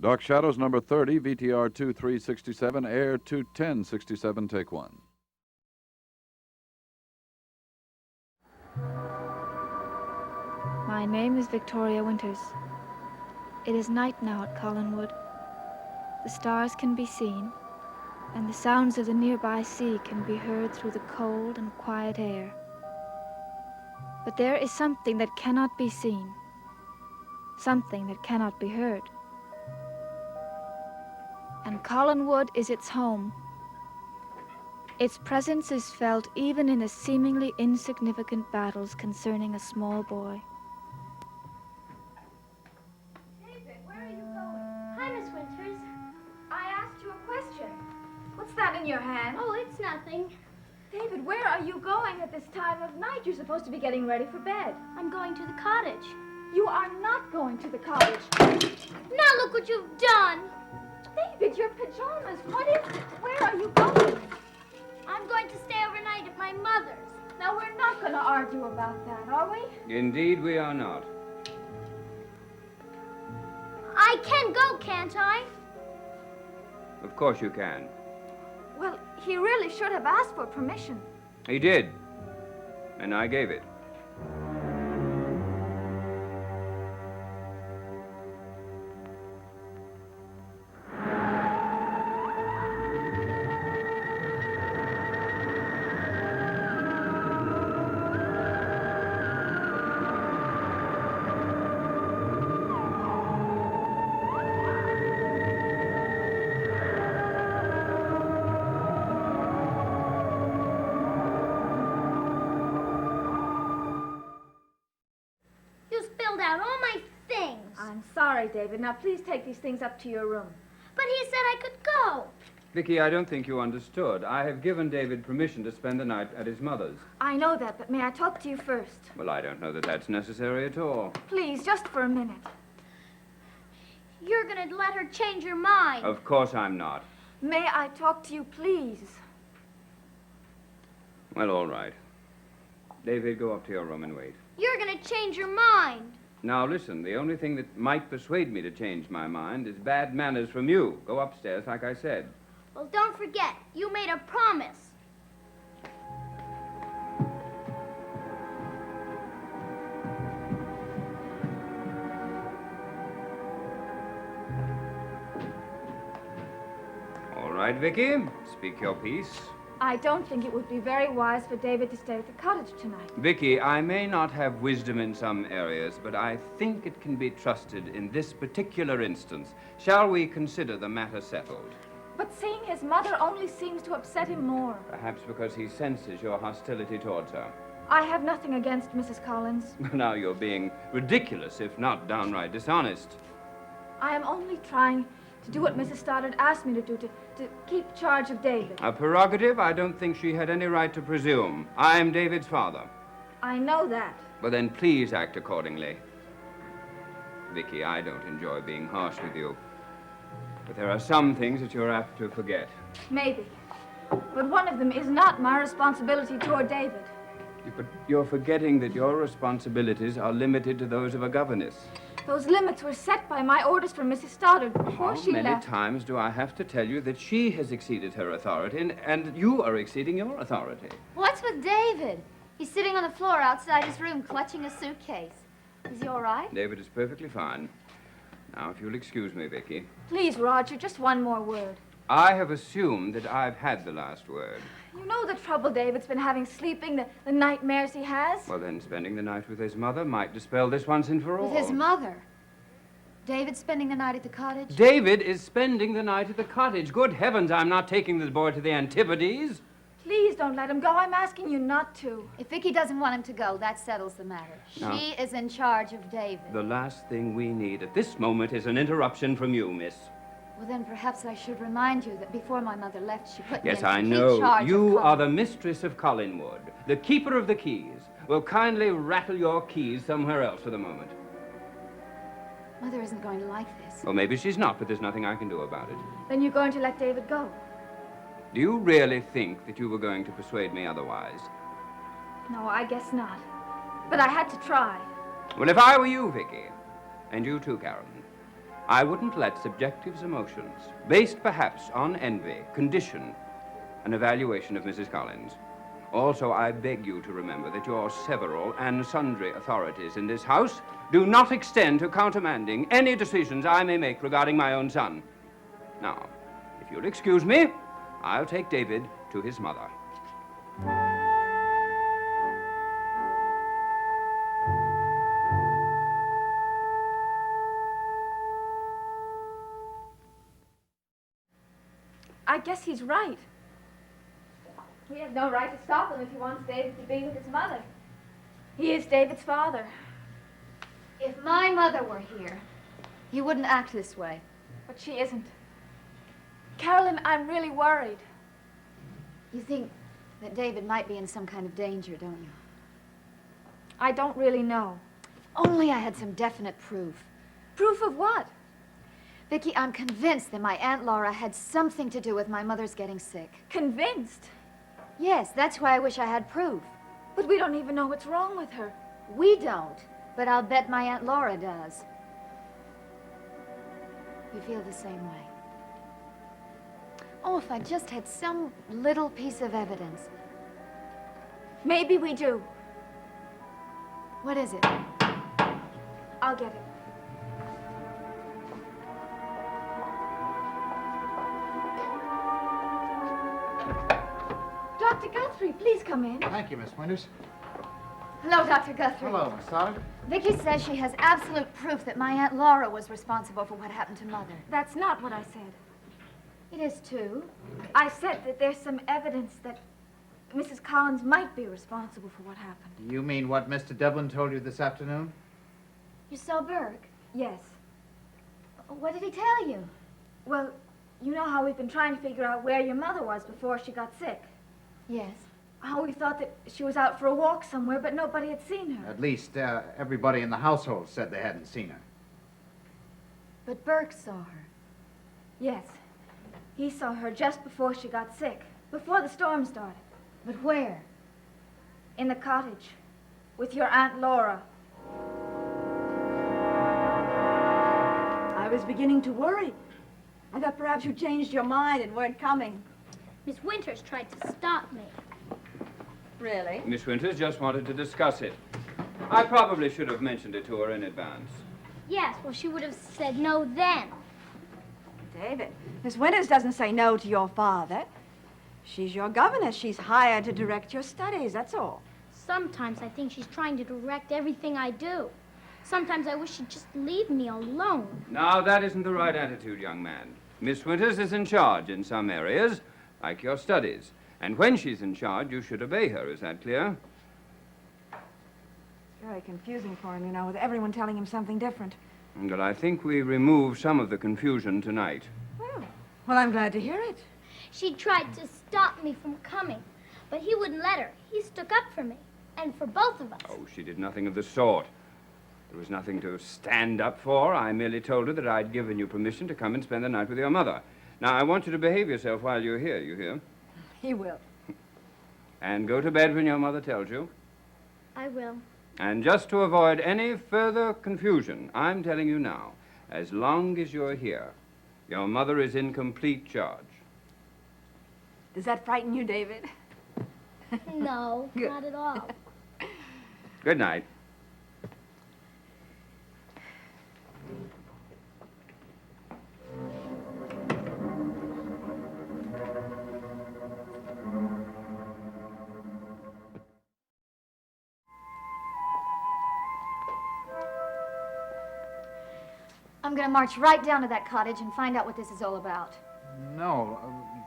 Dark Shadows number 30, VTR 2367, Air 21067, take one. My name is Victoria Winters. It is night now at Collinwood. The stars can be seen, and the sounds of the nearby sea can be heard through the cold and quiet air. But there is something that cannot be seen, something that cannot be heard. And Collinwood is its home. Its presence is felt even in the seemingly insignificant battles concerning a small boy. David, where are you going? Hi, Miss Winters. I asked you a question. What's that in your hand? Oh, it's nothing. David, where are you going at this time of night? You're supposed to be getting ready for bed. I'm going to the cottage. You are not going to the cottage. Now look what you've done. David, your pajamas. What is it? Where are you going? I'm going to stay overnight at my mother's. Now, we're not going to argue about that, are we? Indeed, we are not. I can go, can't I? Of course you can. Well, he really should have asked for permission. He did. And I gave it. You spilled out all my things. I'm sorry, David. Now, please take these things up to your room. But he said I could go. Vicky, I don't think you understood. I have given David permission to spend the night at his mother's. I know that, but may I talk to you first? Well, I don't know that that's necessary at all. Please, just for a minute. You're going to let her change her mind. Of course I'm not. May I talk to you, please? Well, all right. David, go up to your room and wait. You're going to change your mind. Now, listen, the only thing that might persuade me to change my mind is bad manners from you. Go upstairs, like I said. Well, don't forget, you made a promise. All right, Vicky, speak your piece. I don't think it would be very wise for David to stay at the cottage tonight. Vicky, I may not have wisdom in some areas, but I think it can be trusted in this particular instance. Shall we consider the matter settled? But seeing his mother only seems to upset him more. Perhaps because he senses your hostility towards her. I have nothing against Mrs. Collins. Now you're being ridiculous, if not downright dishonest. I am only trying to do what Mrs. Stoddard asked me to do, to keep charge of David. A prerogative I don't think she had any right to presume. I'm David's father. I know that. Well, then please act accordingly. Vicky, I don't enjoy being harsh with you. But there are some things that you're apt to forget. Maybe. But one of them is not my responsibility toward David. But you're forgetting that your responsibilities are limited to those of a governess. Those limits were set by my orders from Mrs. Stoddard before she left. How many times do I have to tell you that she has exceeded her authority and you are exceeding your authority? What's with David? He's sitting on the floor outside his room clutching a suitcase. Is he all right? David is perfectly fine. Now, if you'll excuse me, Vicky. Please, Roger, just one more word. I have assumed that I've had the last word. You know the trouble David's been having sleeping, the nightmares he has? Well, then spending the night with his mother might dispel this once and for all. With his mother? David spending the night at the cottage? David is spending the night at the cottage. Good heavens, I'm not taking the boy to the Antipodes. Please don't let him go. I'm asking you not to. If Vicky doesn't want him to go, that settles the matter. No. She is in charge of David. The last thing we need at this moment is an interruption from you, miss. Well, then perhaps I should remind you that before my mother left, she put me Yes, in I complete know. charge You of are the mistress of Collinwood, the keeper of the keys. Well, kindly rattle your keys somewhere else for the moment. Mother isn't going to like this. Well, maybe she's not, but there's nothing I can do about it. Then you're going to let David go? Do you really think that you were going to persuade me otherwise? No, I guess not. But I had to try. Well, if I were you, Vicky, and you too, Carolyn, I wouldn't let subjective emotions, based perhaps on envy, condition an evaluation of Mrs. Collins. Also, I beg you to remember that your several and sundry authorities in this house do not extend to countermanding any decisions I may make regarding my own son. Now, if you'll excuse me, I'll take David to his mother. I guess he's right. We have no right to stop him if he wants David to be with his mother. He is David's father. If my mother were here, you wouldn't act this way. But she isn't. Carolyn, I'm really worried. You think that David might be in some kind of danger, don't you? I don't really know. Only I had some definite proof. Proof of what? Vicki, I'm convinced that my Aunt Laura had something to do with my mother's getting sick. Convinced. Yes, that's why I wish I had proof. But we don't even know what's wrong with her. We don't, but I'll bet my Aunt Laura does. You feel the same way. Oh, if I just had some little piece of evidence. Maybe we do. What is it? I'll get it. Dr. Guthrie, please come in. Thank you, Miss Winters. Hello, Dr. Guthrie. Hello, Miss Stoddard. Vicki says she has absolute proof that my Aunt Laura was responsible for what happened to Mother. That's not what I said. It is, too. I said that there's some evidence that Mrs. Collins might be responsible for what happened. You mean what Mr. Devlin told you this afternoon? You saw Burke? Yes. What did he tell you? Well, you know how we've been trying to figure out where your mother was before she got sick. Yes. How we thought that she was out for a walk somewhere, but nobody had seen her. At least everybody in the household said they hadn't seen her. But Burke saw her. Yes. He saw her just before she got sick, before the storm started. But where? In the cottage, with your Aunt Laura. I was beginning to worry. I thought perhaps you changed your mind and weren't coming. Miss Winters tried to stop me. Really? Miss Winters just wanted to discuss it. I probably should have mentioned it to her in advance. Yes, well, she would have said no then. David, Miss Winters doesn't say no to your father. She's your governess. She's hired to direct your studies, that's all. Sometimes I think she's trying to direct everything I do. Sometimes I wish she'd just leave me alone. Now, that isn't the right attitude, young man. Miss Winters is in charge in some areas, like your studies. And when she's in charge, you should obey her. Is that clear? It's very confusing for him, you know, with everyone telling him something different. But I think we removed some of the confusion tonight. Well, I'm glad to hear it. She tried to stop me from coming, but he wouldn't let her. He stuck up for me, and for both of us. Oh, she did nothing of the sort. There was nothing to stand up for. I merely told her that I'd given you permission to come and spend the night with your mother. Now, I want you to behave yourself while you're here, you hear? He will. And go to bed when your mother tells you. I will. And just to avoid any further confusion, I'm telling you now, as long as you're here, your mother is in complete charge. Does that frighten you, David? No, Good. not at all. Good night. I'm gonna march right down to that cottage and find out what this is all about. No,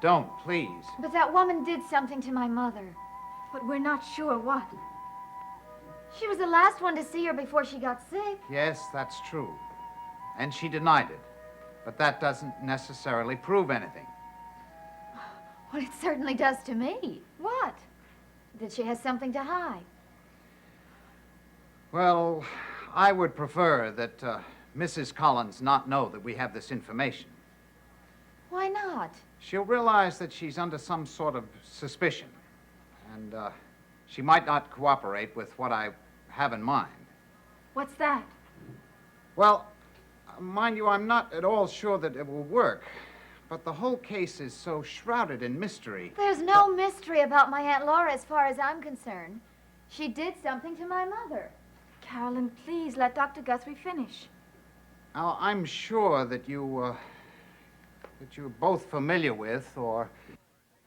don't, please. But that woman did something to my mother. But we're not sure what. She was the last one to see her before she got sick. Yes, that's true. And she denied it. But that doesn't necessarily prove anything. Well, it certainly does to me. What? That she has something to hide. Well, I would prefer that Mrs. Collins not know that we have this information. Why not? She'll realize that she's under some sort of suspicion. And she might not cooperate with what I have in mind. What's that? Well, Mind you, I'm not at all sure that it will work. But the whole case is so shrouded in mystery. There's no mystery about my Aunt Laura as far as I'm concerned. She did something to my mother. Carolyn, please let Dr. Guthrie finish. Now, I'm sure that you're both familiar with, or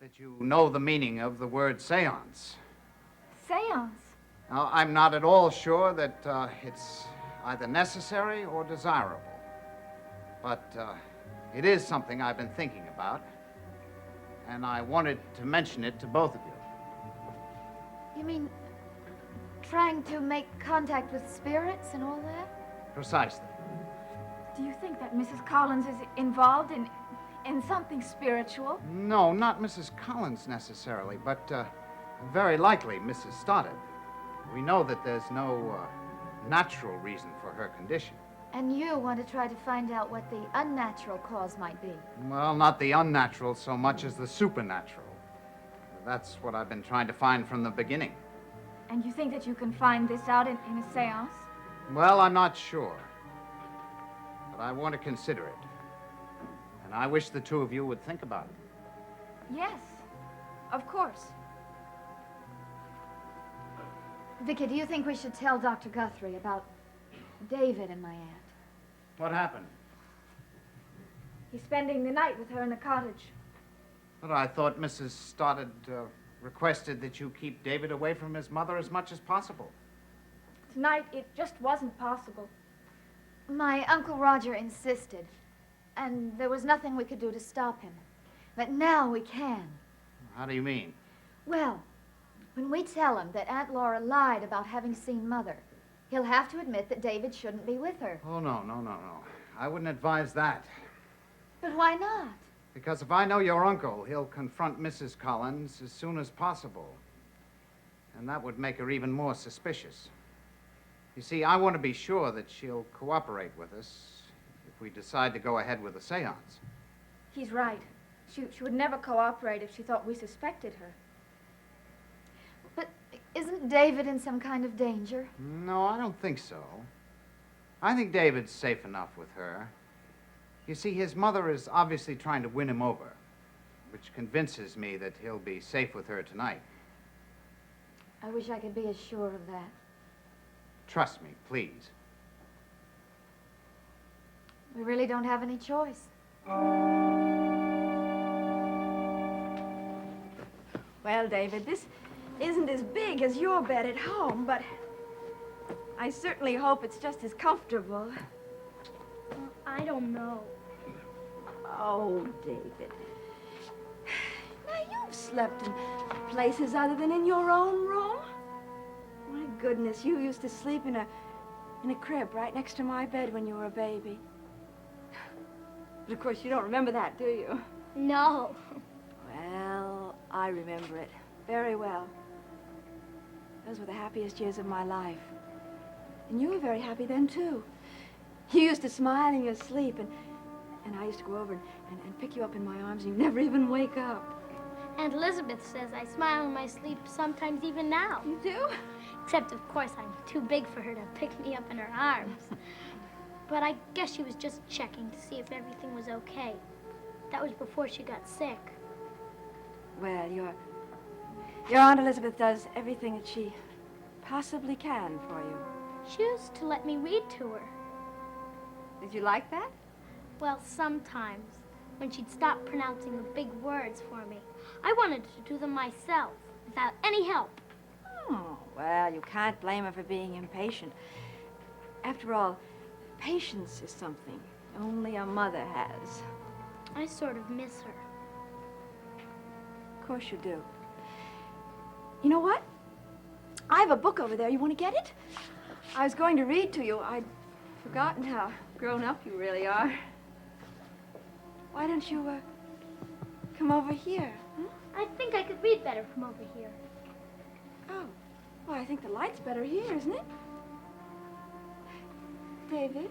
that you know the meaning of the word seance. Seance? Now, I'm not at all sure that it's either necessary or desirable. But it is something I've been thinking about, and I wanted to mention it to both of you. You mean trying to make contact with spirits and all that? Precisely. Do you think that Mrs. Collins is involved in something spiritual? No, not Mrs. Collins necessarily, but very likely Mrs. Stoddard. We know that there's no natural reason for her condition. And you want to try to find out what the unnatural cause might be. Well, not the unnatural so much as the supernatural. That's what I've been trying to find from the beginning. And you think that you can find this out in a seance? Well, I'm not sure. But I want to consider it. And I wish the two of you would think about it. Yes, of course. Vicky, do you think we should tell Dr. Guthrie about David and my aunt? What happened? He's spending the night with her in the cottage. But I thought Mrs. Stoddard requested that you keep David away from his mother as much as possible. Tonight, it just wasn't possible. My Uncle Roger insisted, and there was nothing we could do to stop him. But now we can. How do you mean? Well, when we tell him that Aunt Laura lied about having seen Mother, he'll have to admit that David shouldn't be with her. Oh, no. I wouldn't advise that. But why not? Because if I know your uncle, he'll confront Mrs. Collins as soon as possible. And that would make her even more suspicious. You see, I want to be sure that she'll cooperate with us if we decide to go ahead with the seance. He's right. She would never cooperate if she thought we suspected her. But isn't David in some kind of danger? No, I don't think so. I think David's safe enough with her. You see, his mother is obviously trying to win him over, which convinces me that he'll be safe with her tonight. I wish I could be as sure of that. Trust me, please. We really don't have any choice. Well, David, this isn't as big as your bed at home, but I certainly hope it's just as comfortable. I don't know. Oh, David. Now, you've slept in places other than in your own room. My goodness, you used to sleep in a crib right next to my bed when you were a baby. But of course, you don't remember that, do you? No. Well, I remember it very well. Those were the happiest years of my life. And you were very happy then, too. You used to smile in your sleep, and I used to go over and pick you up in my arms, and you never even wake up. Aunt Elizabeth says I smile in my sleep sometimes even now. You do? Except, of course, I'm too big for her to pick me up in her arms. But I guess she was just checking to see if everything was okay. That was before she got sick. Well, your Aunt Elizabeth does everything that she possibly can for you. She used to let me read to her. Did you like that? Well, sometimes, when she'd stop pronouncing the big words for me, I wanted to do them myself, without any help. Oh, well, you can't blame her for being impatient. After all, patience is something only a mother has. I sort of miss her. Of course you do. You know what? I have a book over there. You want to get it? I was going to read to you. I'd forgotten how grown up you really are. Why don't you, come over here? I think I could read better from over here. Oh, well, I think the light's better here, isn't it? David,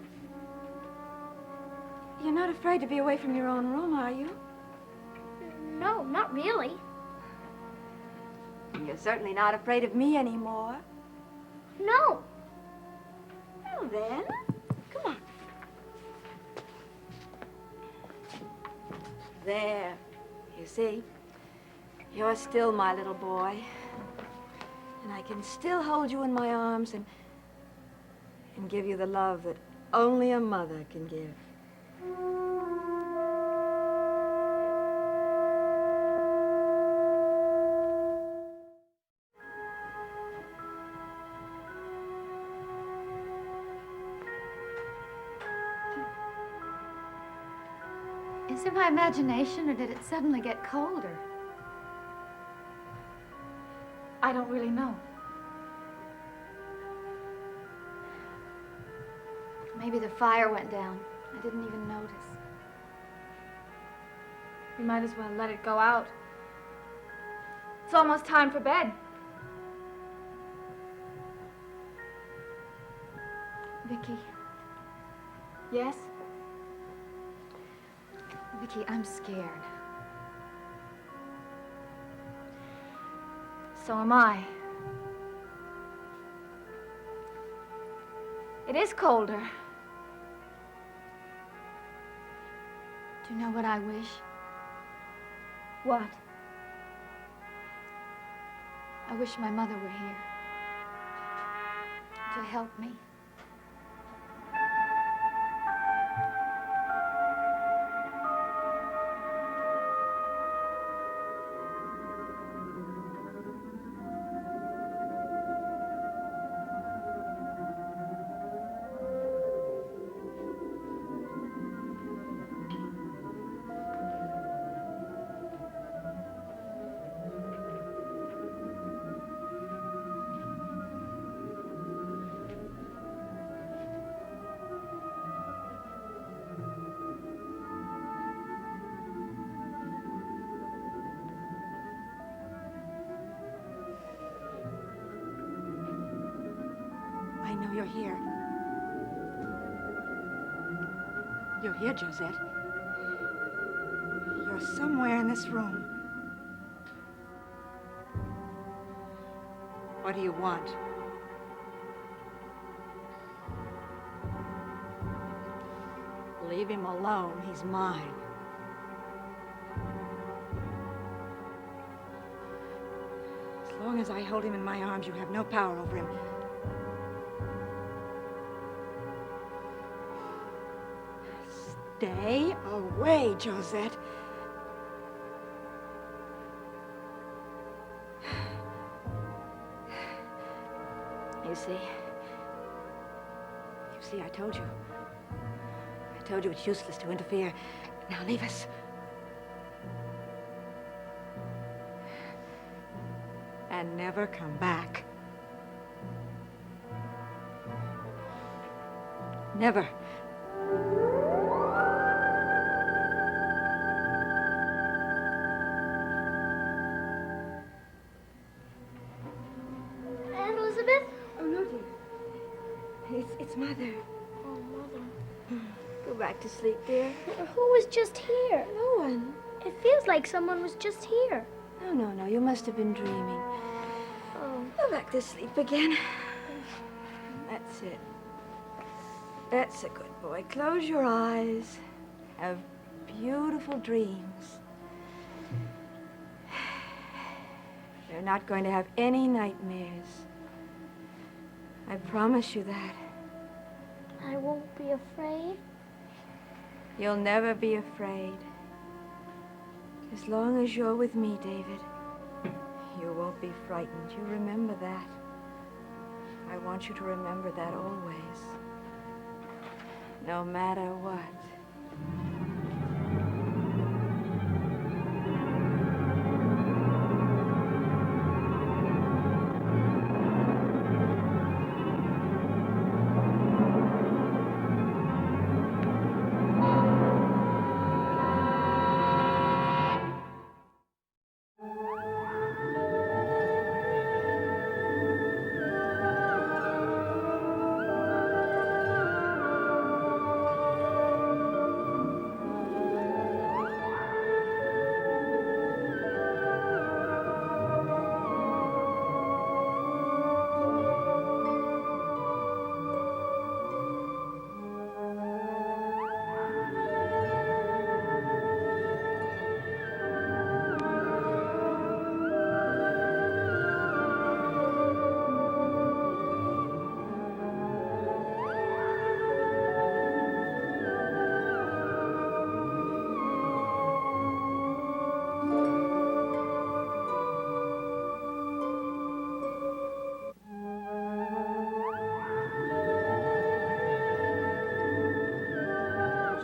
you're not afraid to be away from your own room, are you? No, not really. You're certainly not afraid of me anymore. No. Well, then, come on. There. You see? You're still my little boy. And I can still hold you in my arms and give you the love that only a mother can give. Is it my imagination, or did it suddenly get colder? I don't really know. Maybe the fire went down. I didn't even notice. We might as well let it go out. It's almost time for bed. Vicky, Yes? Vicky, I'm scared. So am I. It is colder. Do you know what I wish? What? I wish my mother were here to help me. I know you're here. You're here, Josette. You're somewhere in this room. What do you want? Leave him alone. He's mine. As long as I hold him in my arms, you have no power over him. Stay away, Josette. You see, I told you. I told you it's useless to interfere. Now leave us. And never come back. Never. Aunt Elizabeth? Oh, no, dear. It's Mother. Oh, Mother. Go back to sleep, dear. Who was just here? No one. It feels like someone was just here. No. You must have been dreaming. Oh. Go back to sleep again. That's it. That's a good boy. Close your eyes. Have beautiful dreams. You're not going to have any nightmares. I promise you that. I won't be afraid. You'll never be afraid. As long as you're with me, David, you won't be frightened. You remember that. I want you to remember that always. No matter what.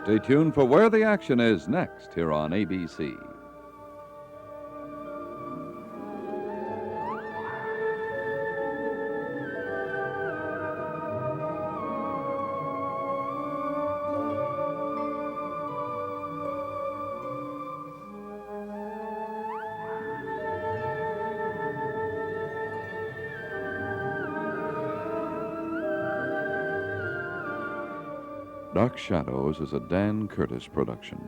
Stay tuned for Where the Action Is next here on ABC. Dark Shadows is a Dan Curtis production.